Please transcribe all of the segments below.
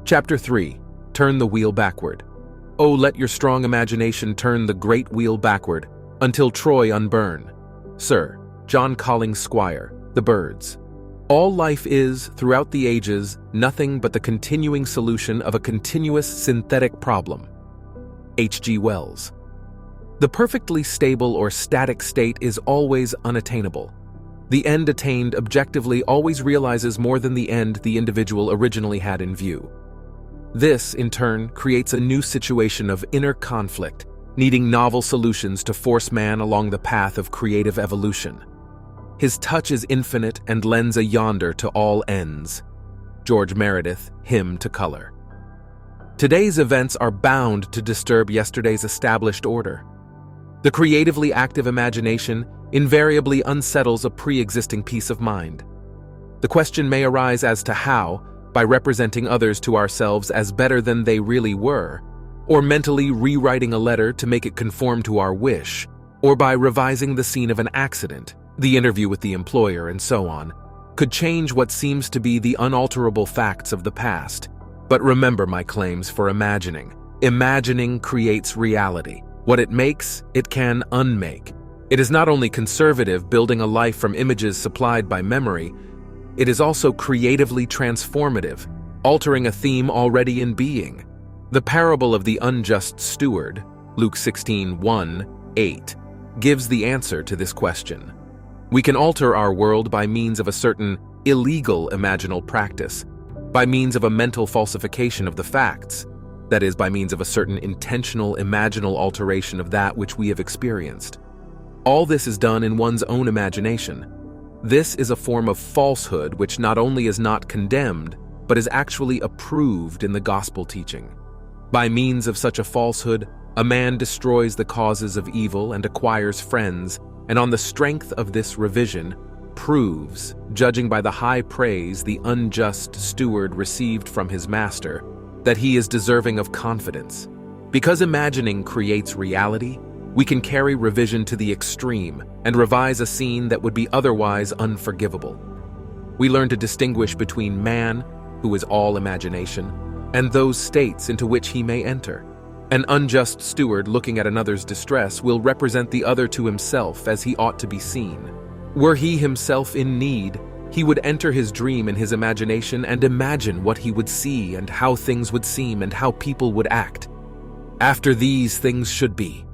Chapter 3. Turn the wheel backward. Oh, let your strong imagination turn the great wheel backward, until Troy unburn. Sir John Collins Squire, The Birds. All life is, throughout the ages, nothing but the continuing solution of a continuous synthetic problem. H.G. Wells. The perfectly stable or static state is always unattainable. The end attained objectively always realizes more than the end the individual originally had in view. This, in turn, creates a new situation of inner conflict, needing novel solutions to force man along the path of creative evolution. His touch is infinite and lends a yonder to all ends. George Meredith, Hymn to Color. Today's events are bound to disturb yesterday's established order. The creatively active imagination invariably unsettles a pre-existing peace of mind. The question may arise as to how, by representing others to ourselves as better than they really were, or mentally rewriting a letter to make it conform to our wish, or by revising the scene of an accident, the interview with the employer, and so on, could change what seems to be the unalterable facts of the past. But remember my claims for imagining. Imagining creates reality. What it makes, it can unmake. It is not only conservative, building a life from images supplied by memory, it is also creatively transformative, altering a theme already in being. The parable of the unjust steward, Luke 16:1-8, gives the answer to this question. We can alter our world by means of a certain illegal imaginal practice, by means of a mental falsification of the facts, that is, by means of a certain intentional imaginal alteration of that which we have experienced. All this is done in one's own imagination. This is a form of falsehood which not only is not condemned, but is actually approved in the gospel teaching. By means of such a falsehood, a man destroys the causes of evil and acquires friends, and on the strength of this revision, proves, judging by the high praise the unjust steward received from his master, that he is deserving of confidence. Because imagining creates reality, we can carry revision to the extreme and revise a scene that would be otherwise unforgivable. We learn to distinguish between man, who is all imagination, and those states into which he may enter. An unjust steward looking at another's distress will represent the other to himself as he ought to be seen. Were he himself in need, he would enter his dream in his imagination and imagine what he would see and how things would seem and how people would act. After these things should be.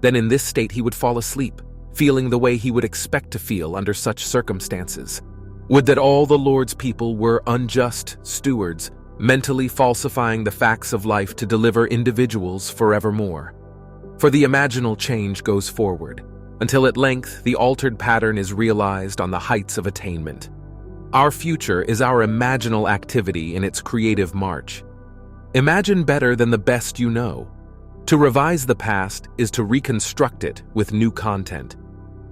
Then in this state he would fall asleep, feeling the way he would expect to feel under such circumstances. Would that all the Lord's people were unjust stewards, mentally falsifying the facts of life to deliver individuals forevermore. For the imaginal change goes forward, until at length the altered pattern is realized on the heights of attainment. Our future is our imaginal activity in its creative march. Imagine better than the best you know. To revise the past is to reconstruct it with new content.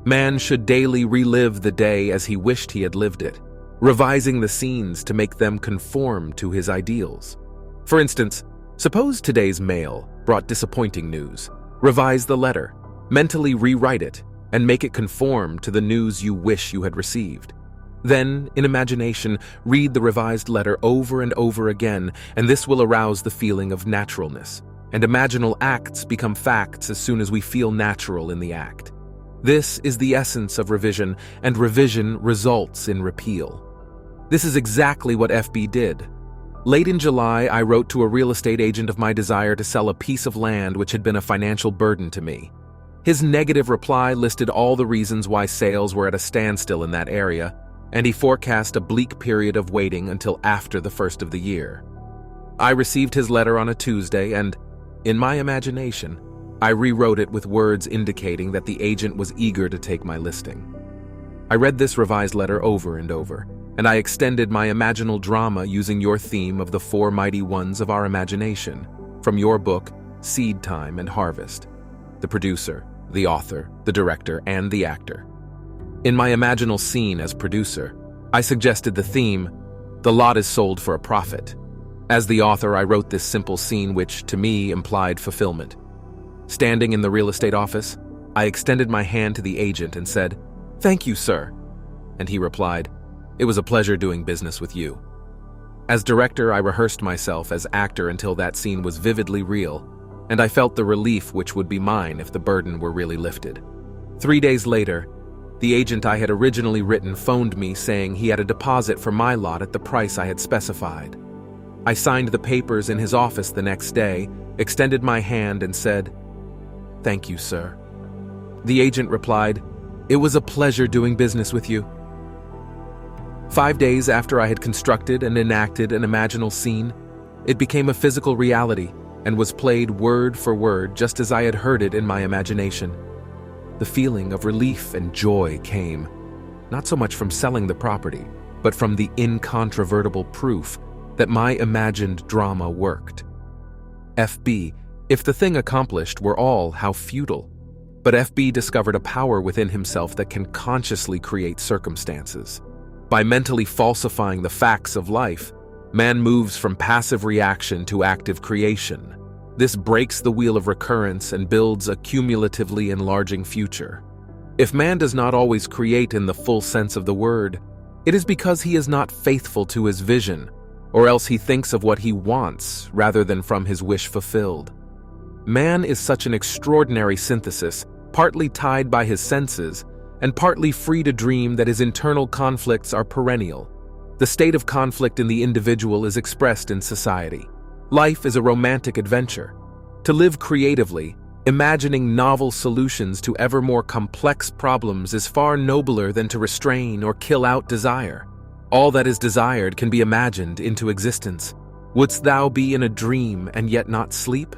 Man should daily relive the day as he wished he had lived it, revising the scenes to make them conform to his ideals. For instance, suppose today's mail brought disappointing news. Revise the letter, mentally rewrite it, and make it conform to the news you wish you had received. Then, in imagination, read the revised letter over and over again, and this will arouse the feeling of naturalness. And imaginal acts become facts as soon as we feel natural in the act. This is the essence of revision, and revision results in repeal. This is exactly what FB did. Late in July, I wrote to a real estate agent of my desire to sell a piece of land which had been a financial burden to me. His negative reply listed all the reasons why sales were at a standstill in that area, and he forecast a bleak period of waiting until after the first of the year. I received his letter on a Tuesday, and, in my imagination, I rewrote it with words indicating that the agent was eager to take my listing. I read this revised letter over and over, and I extended my imaginal drama using your theme of the four mighty ones of our imagination, from your book, Seed Time and Harvest. The producer, the author, the director, and the actor. In my imaginal scene as producer, I suggested the theme, the lot is sold for a profit. As the author, I wrote this simple scene which, to me, implied fulfillment. Standing in the real estate office, I extended my hand to the agent and said, "Thank you, sir." And he replied, "It was a pleasure doing business with you." As director, I rehearsed myself as actor until that scene was vividly real, and I felt the relief which would be mine if the burden were really lifted. 3 days later, the agent I had originally written phoned me saying he had a deposit for my lot at the price I had specified. I signed the papers in his office the next day, extended my hand and said, "Thank you, sir." The agent replied, "It was a pleasure doing business with you." 5 days after I had constructed and enacted an imaginal scene, it became a physical reality and was played word for word just as I had heard it in my imagination. The feeling of relief and joy came, not so much from selling the property, but from the incontrovertible proof that my imagined drama worked. FB, if the thing accomplished were all, how futile. But FB discovered a power within himself that can consciously create circumstances. By mentally falsifying the facts of life, man moves from passive reaction to active creation. This breaks the wheel of recurrence and builds a cumulatively enlarging future. If man does not always create in the full sense of the word, it is because he is not faithful to his vision, or else he thinks of what he wants rather than from his wish fulfilled. Man is such an extraordinary synthesis, partly tied by his senses, and partly free to dream that his internal conflicts are perennial. The state of conflict in the individual is expressed in society. Life is a romantic adventure. To live creatively, imagining novel solutions to ever more complex problems is far nobler than to restrain or kill out desire. All that is desired can be imagined into existence. Wouldst thou be in a dream and yet not sleep?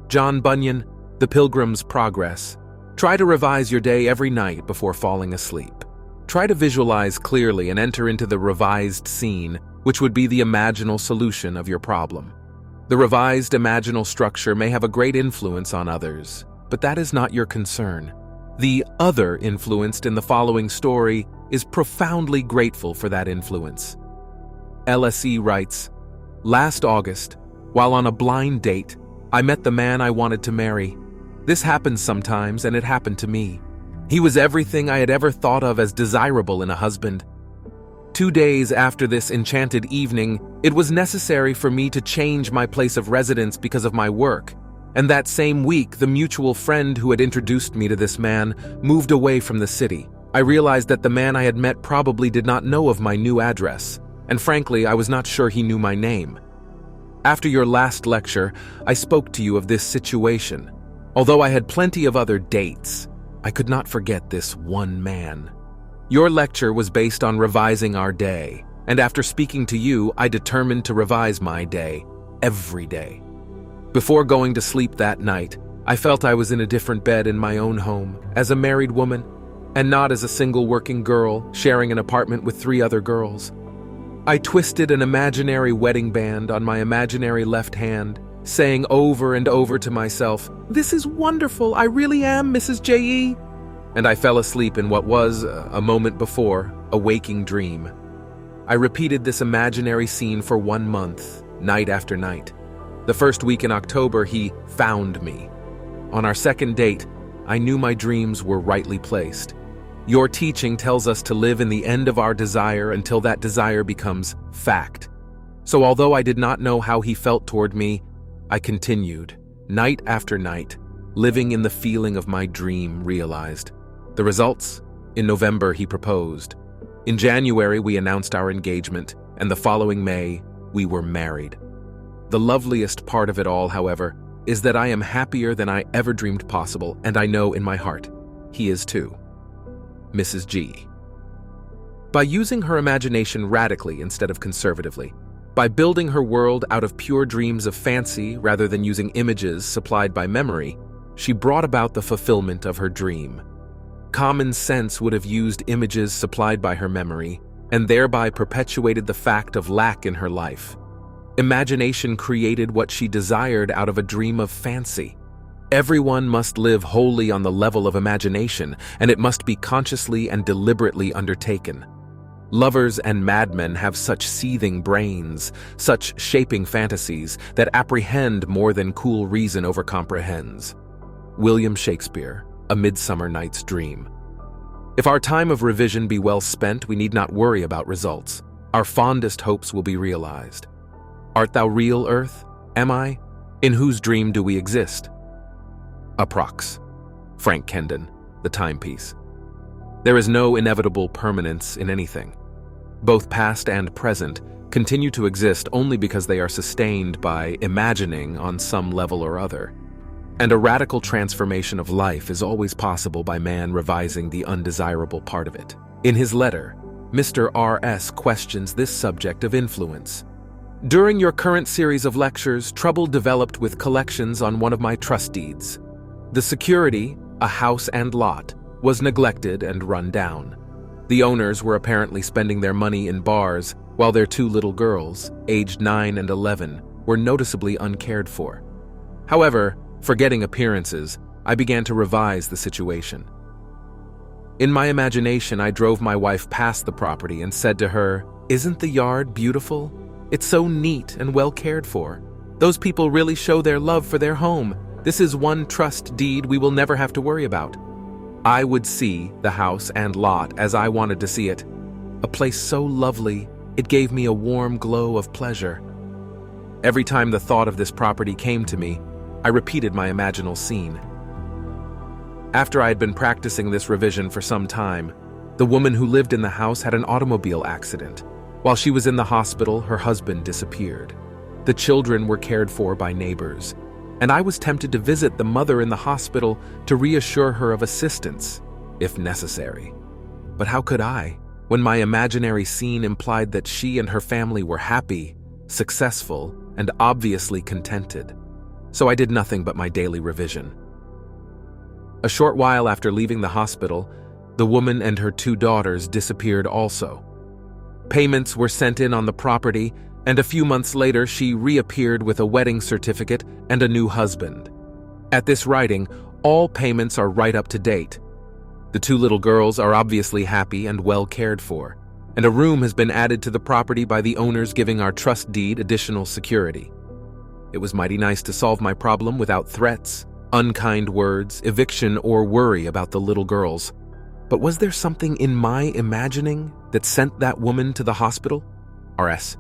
John Bunyan, The Pilgrim's Progress. Try to revise your day every night before falling asleep. Try to visualize clearly and enter into the revised scene, which would be the imaginal solution of your problem. The revised imaginal structure may have a great influence on others, but that is not your concern. The other influenced in the following story is profoundly grateful for that influence. LSE writes, "Last August, while on a blind date, I met the man I wanted to marry. This happens sometimes, and it happened to me. He was everything I had ever thought of as desirable in a husband. 2 days after this enchanted evening, it was necessary for me to change my place of residence because of my work, and that same week the mutual friend who had introduced me to this man moved away from the city. I realized that the man I had met probably did not know of my new address, and frankly, I was not sure he knew my name. After your last lecture, I spoke to you of this situation. Although I had plenty of other dates, I could not forget this one man. Your lecture was based on revising our day, and after speaking to you, I determined to revise my day, every day. Before going to sleep that night, I felt I was in a different bed in my own home, as a married woman, and not as a single working girl sharing an apartment with 3 other girls. I twisted an imaginary wedding band on my imaginary left hand, saying over and over to myself, "This is wonderful, I really am Mrs. J.E." And I fell asleep in what was, a moment before, a waking dream. I repeated this imaginary scene for 1 month, night after night. The first week in October, he found me. On our second date, I knew my dreams were rightly placed. Your teaching tells us to live in the end of our desire until that desire becomes fact. So although I did not know how he felt toward me, I continued, night after night, living in the feeling of my dream realized. The results? In November, he proposed. In January, we announced our engagement, and the following May, we were married. The loveliest part of it all, however, is that I am happier than I ever dreamed possible, and I know in my heart, he is too. Mrs. G. By using her imagination radically instead of conservatively, by building her world out of pure dreams of fancy rather than using images supplied by memory, she brought about the fulfillment of her dream. Common sense would have used images supplied by her memory, and thereby perpetuated the fact of lack in her life. Imagination created what she desired out of a dream of fancy. Everyone must live wholly on the level of imagination, and it must be consciously and deliberately undertaken. Lovers and madmen have such seething brains, such shaping fantasies, that apprehend more than cool reason overcomprehends. William Shakespeare, A Midsummer Night's Dream. If our time of revision be well spent, we need not worry about results. Our fondest hopes will be realized. Art thou real, Earth? Am I? In whose dream do we exist? Approx. Frank Kendon, The Timepiece. There is no inevitable permanence in anything. Both past and present continue to exist only because they are sustained by imagining on some level or other. And a radical transformation of life is always possible by man revising the undesirable part of it. In his letter, Mr. R.S. questions this subject of influence. During your current series of lectures, trouble developed with collections on one of my trust deeds. The security, a house and lot, was neglected and run down. The owners were apparently spending their money in bars, while their two little girls, aged 9 and 11, were noticeably uncared for. However, forgetting appearances, I began to revise the situation. In my imagination, I drove my wife past the property and said to her, "Isn't the yard beautiful? It's so neat and well cared for. Those people really show their love for their home. This is one trust deed we will never have to worry about." I would see the house and lot as I wanted to see it. A place so lovely, it gave me a warm glow of pleasure. Every time the thought of this property came to me, I repeated my imaginal scene. After I had been practicing this revision for some time, the woman who lived in the house had an automobile accident. While she was in the hospital, her husband disappeared. The children were cared for by neighbors, and I was tempted to visit the mother in the hospital to reassure her of assistance, if necessary. But how could I, when my imaginary scene implied that she and her family were happy, successful, and obviously contented? So I did nothing but my daily revision. A short while after leaving the hospital, the woman and her two daughters disappeared also. Payments were sent in on the property, and a few months later she reappeared with a wedding certificate and a new husband. At this writing, all payments are right up to date. The two little girls are obviously happy and well cared for, and a room has been added to the property by the owners giving our trust deed additional security. It was mighty nice to solve my problem without threats, unkind words, eviction, or worry about the little girls. But was there something in my imagining that sent that woman to the hospital? R.S.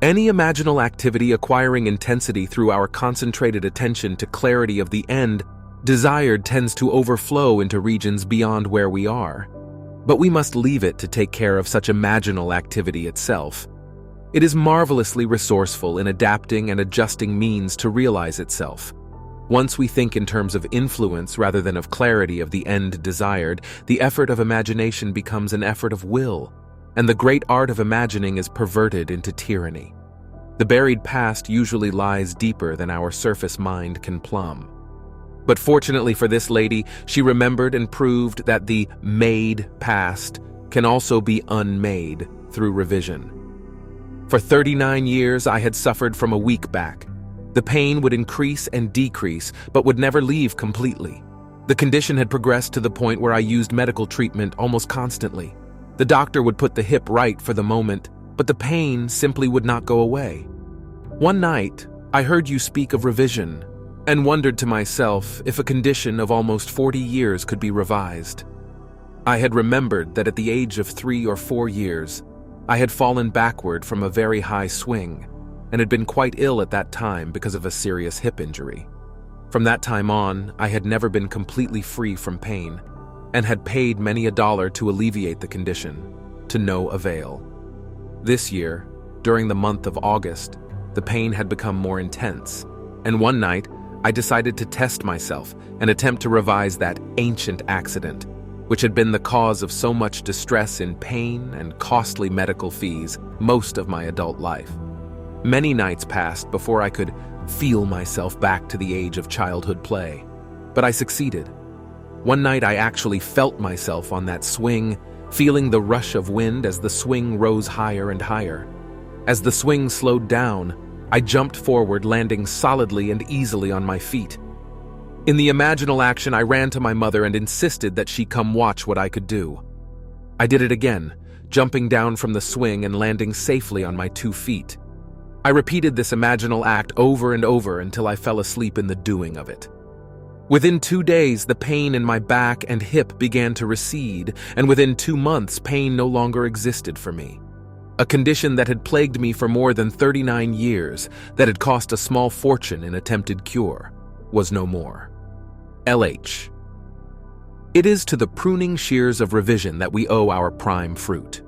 Any imaginal activity acquiring intensity through our concentrated attention to clarity of the end desired tends to overflow into regions beyond where we are. But we must leave it to take care of such imaginal activity itself. It is marvelously resourceful in adapting and adjusting means to realize itself. Once we think in terms of influence rather than of clarity of the end desired, the effort of imagination becomes an effort of will, and the great art of imagining is perverted into tyranny. The buried past usually lies deeper than our surface mind can plumb. But fortunately for this lady, she remembered and proved that the made past can also be unmade through revision. For 39 years, I had suffered from a weak back. The pain would increase and decrease, but would never leave completely. The condition had progressed to the point where I used medical treatment almost constantly. The doctor would put the hip right for the moment, but the pain simply would not go away. One night, I heard you speak of revision, and wondered to myself if a condition of almost 40 years could be revised. I had remembered that at the age of 3 or 4 years, I had fallen backward from a very high swing, and had been quite ill at that time because of a serious hip injury. From that time on, I had never been completely free from pain, and had paid many a dollar to alleviate the condition, to no avail. This year, during the month of August, the pain had become more intense, and one night, I decided to test myself and attempt to revise that ancient accident, which had been the cause of so much distress in pain and costly medical fees most of my adult life. Many nights passed before I could feel myself back to the age of childhood play, but I succeeded. One night I actually felt myself on that swing, feeling the rush of wind as the swing rose higher and higher. As the swing slowed down, I jumped forward, landing solidly and easily on my feet. In the imaginal action, I ran to my mother and insisted that she come watch what I could do. I did it again, jumping down from the swing and landing safely on my 2 feet. I repeated this imaginal act over and over until I fell asleep in the doing of it. Within 2 days, the pain in my back and hip began to recede, and within 2 months, pain no longer existed for me. A condition that had plagued me for more than 39 years, that had cost a small fortune in attempted cure, was no more. LH. It is to the pruning shears of revision that we owe our prime fruit.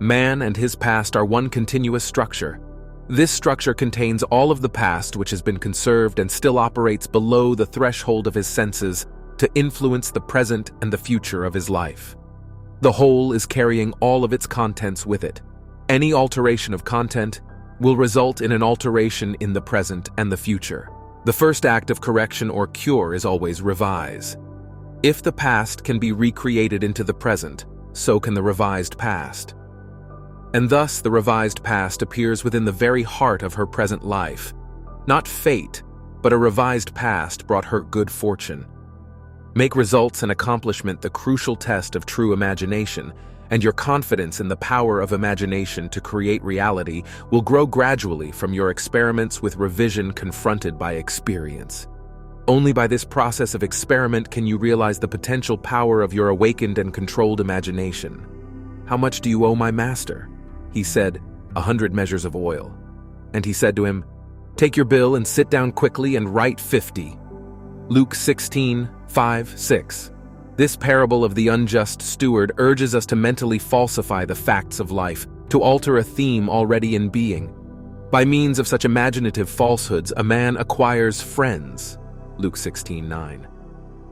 Man and his past are one continuous structure. This structure contains all of the past which has been conserved and still operates below the threshold of his senses to influence the present and the future of his life. The whole is carrying all of its contents with it. Any alteration of content will result in an alteration in the present and the future. The first act of correction or cure is always revise. If the past can be recreated into the present, so can the revised past. And thus the revised past appears within the very heart of her present life. Not fate, but a revised past brought her good fortune. Make results and accomplishment the crucial test of true imagination, and your confidence in the power of imagination to create reality will grow gradually from your experiments with revision confronted by experience. Only by this process of experiment can you realize the potential power of your awakened and controlled imagination. "How much do you owe my master?" He said, 100 measures of oil. And he said to him, "Take your bill and sit down quickly and write 50. Luke 16:5-6. This parable of the unjust steward urges us to mentally falsify the facts of life, to alter a theme already in being. By means of such imaginative falsehoods, a man acquires friends. Luke 16:9.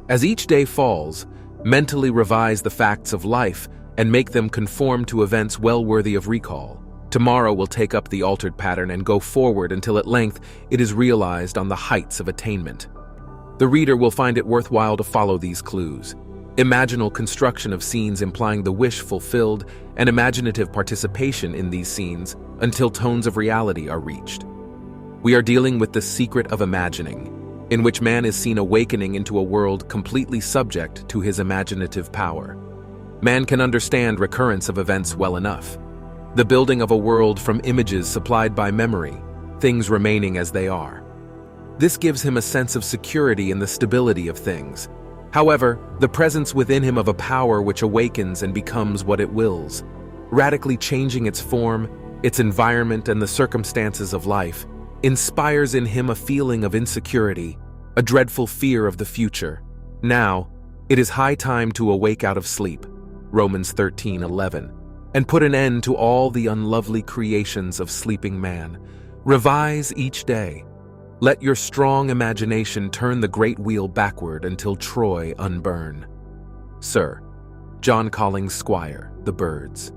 As each day falls, mentally revise the facts of life and make them conform to events well worthy of recall. Tomorrow will take up the altered pattern and go forward until at length it is realized on the heights of attainment. The reader will find it worthwhile to follow these clues. Imaginal construction of scenes implying the wish fulfilled and imaginative participation in these scenes until tones of reality are reached. We are dealing with the secret of imagining, in which man is seen awakening into a world completely subject to his imaginative power. Man can understand recurrence of events well enough. The building of a world from images supplied by memory, things remaining as they are. This gives him a sense of security in the stability of things. However, the presence within him of a power which awakens and becomes what it wills, radically changing its form, its environment, and the circumstances of life, inspires in him a feeling of insecurity, a dreadful fear of the future. Now, it is high time to awake out of sleep, Romans 13:11, and put an end to all the unlovely creations of sleeping man. Revise each day. Let your strong imagination turn the great wheel backward until Troy unburn. Sir, John Collings, Squire, The Birds.